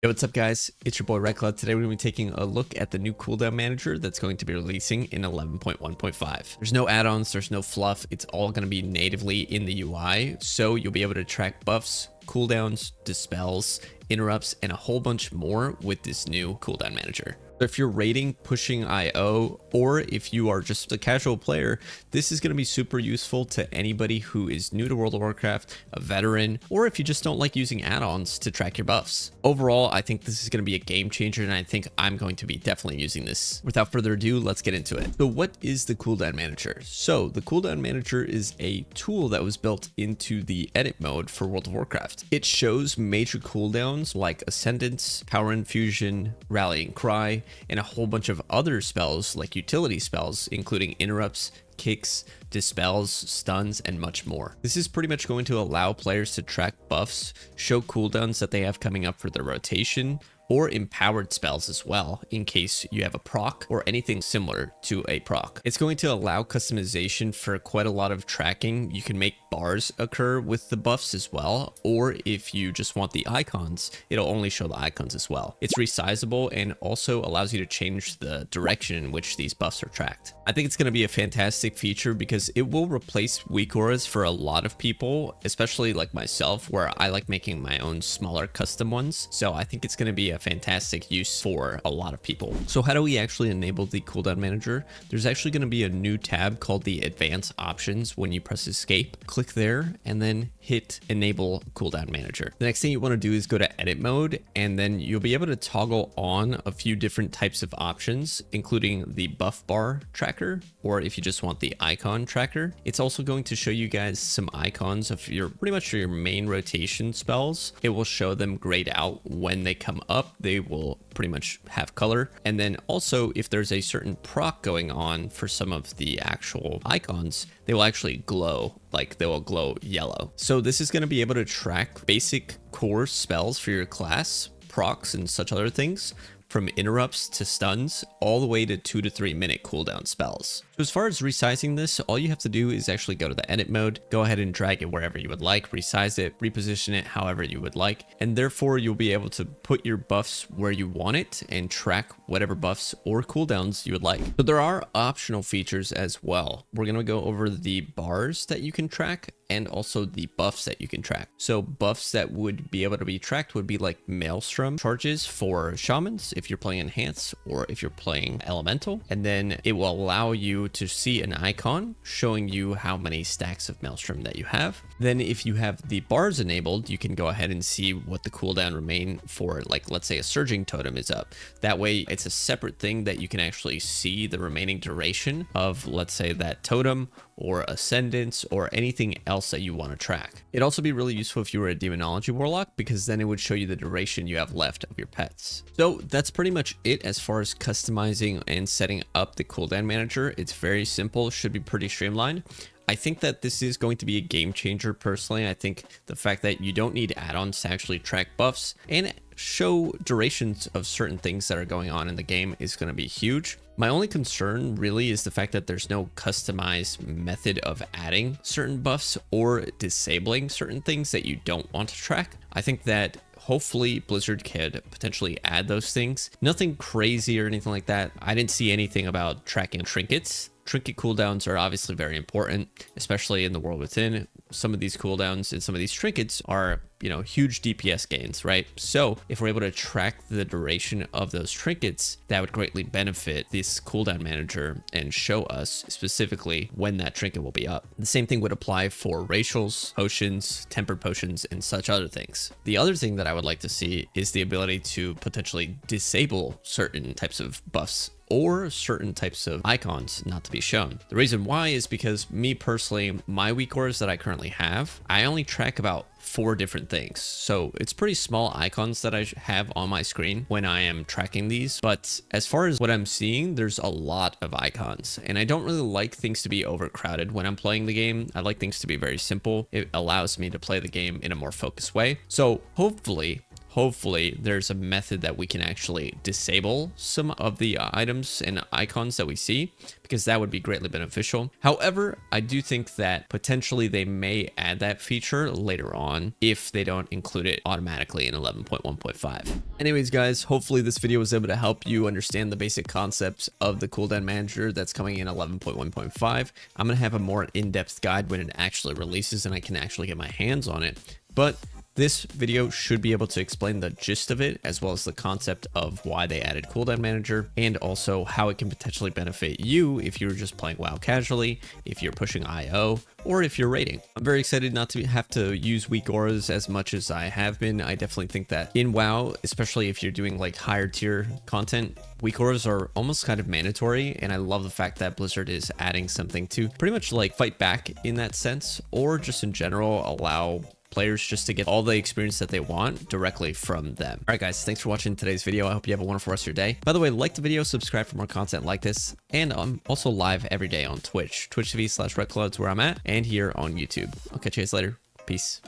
Yo, what's up guys? It's your boy RedCloud. Today we're going to be taking a look at the new Cooldown Manager that's going to be releasing in 11.1.5. There's no add-ons, there's no fluff. It's all going to be natively in the UI, so you'll be able to track buffs, cooldowns, dispels, interrupts, and a whole bunch more with this new Cooldown Manager. If you're raiding, pushing IO, or if you are just a casual player, this is going to be super useful to anybody who is new to World of Warcraft, a veteran, or if you just don't like using add-ons to track your buffs. Overall, I think this is going to be a game changer, and I think I'm going to be definitely using this. Without further ado, let's get into it. So what is the Cooldown Manager? So the Cooldown Manager is a tool that was built into the edit mode for World of Warcraft. It shows major cooldowns like Ascendance, Power Infusion, Rallying Cry, and a whole bunch of other spells like utility spells, including interrupts, kicks, dispels, stuns, and much more. This is pretty much going to allow players to track buffs, show cooldowns that they have coming up for their rotation, or empowered spells as well, in case you have a proc or anything similar to a proc. It's going to allow customization for quite a lot of tracking. You can make bars occur with the buffs as well, or if you just want the icons, it'll only show the icons as well. It's resizable and also allows you to change the direction in which these buffs are tracked. I think it's going to be a fantastic feature because it will replace WeakAuras for a lot of people, especially like myself, where I like making my own smaller custom ones. So I think it's going to be a fantastic use for a lot of people. So how do we actually enable the Cooldown Manager? There's actually going to be a new tab called the Advanced Options when you press Escape. Click there and then hit Enable Cooldown Manager. The next thing you want to do is go to Edit Mode, and then you'll be able to toggle on a few different types of options, including the buff bar tracker, or if you just want the icon tracker. It's also going to show you guys some icons of your pretty much your main rotation spells. It will show them grayed out when they come up. They will pretty much have color. And then also if there's a certain proc going on for some of the actual icons, they will actually glow, like they will glow yellow. So this is going to be able to track basic core spells for your class, procs, and such other things, from interrupts to stuns, all the way to 2 to 3 minute cooldown spells. So as far as resizing this, all you have to do is actually go to the edit mode, go ahead and drag it wherever you would like, resize it, reposition it however you would like, and therefore you'll be able to put your buffs where you want it and track whatever buffs or cooldowns you would like. So there are optional features as well. We're gonna go over the bars that you can track and also the buffs that you can track. So buffs that would be able to be tracked would be like Maelstrom charges for shamans if you're playing Enhance or if you're playing Elemental, and then it will allow you to see an icon showing you how many stacks of Maelstrom that you have. Then if you have the bars enabled, you can go ahead and see what the cooldown remain for, like let's say a surging totem is up. That way it's a separate thing that you can actually see the remaining duration of, let's say, that totem or Ascendance or anything else that you want to track. It'd also be really useful if you were a Demonology Warlock, because then it would show you the duration you have left of your pets. So that's pretty much it as far as customizing and setting up the Cooldown Manager. It's very simple, should be pretty streamlined. I think that this is going to be a game changer personally. I think the fact that you don't need add-ons to actually track buffs and show durations of certain things that are going on in the game is going to be huge. My only concern really is the fact that there's no customized method of adding certain buffs or disabling certain things that you don't want to track. I think that hopefully Blizzard could potentially add those things. Nothing crazy or anything like that. I didn't see anything about tracking trinkets. Trinket cooldowns are obviously very important, especially in the World Within. Some of these cooldowns and some of these trinkets are, huge DPS gains, right? So if we're able to track the duration of those trinkets, that would greatly benefit this Cooldown Manager and show us specifically when that trinket will be up. The same thing would apply for racials, potions, tempered potions, and such other things. The other thing that I would like to see is the ability to potentially disable certain types of buffs or certain types of icons not to be shown. The reason why is because me personally, my WeakAuras that I currently have, I only track about 4 different things. So it's pretty small icons that I have on my screen when I am tracking these. But as far as what I'm seeing, there's a lot of icons, and I don't really like things to be overcrowded when I'm playing the game. I like things to be very simple. It allows me to play the game in a more focused way. So hopefully hopefully there's a method that we can actually disable some of the items and icons that we see, because that would be greatly beneficial. However, I do think that potentially they may add that feature later on if they don't include it automatically in 11.1.5. Anyways, guys, hopefully this video was able to help you understand the basic concepts of the Cooldown Manager that's coming in 11.1.5. I'm going to have a more in-depth guide when it actually releases and I can actually get my hands on it. But this video should be able to explain the gist of it, as well as the concept of why they added Cooldown Manager, and also how it can potentially benefit you if you're just playing WoW casually, if you're pushing IO, or if you're raiding. I'm very excited not to have to use weak auras as much as I have been. I definitely think that in WoW, especially if you're doing like higher tier content, weak auras are almost kind of mandatory, and I love the fact that Blizzard is adding something to pretty much like fight back in that sense, or just in general allow players just to get all the experience that they want directly from them. All right, guys, thanks for watching today's video. I hope you have a wonderful rest of your day. By the way, like the video, subscribe for more content like this, and I'm also live every day on Twitch, twitch.tv/RedCloud is where I'm at, and here on YouTube. I'll catch you guys later. Peace.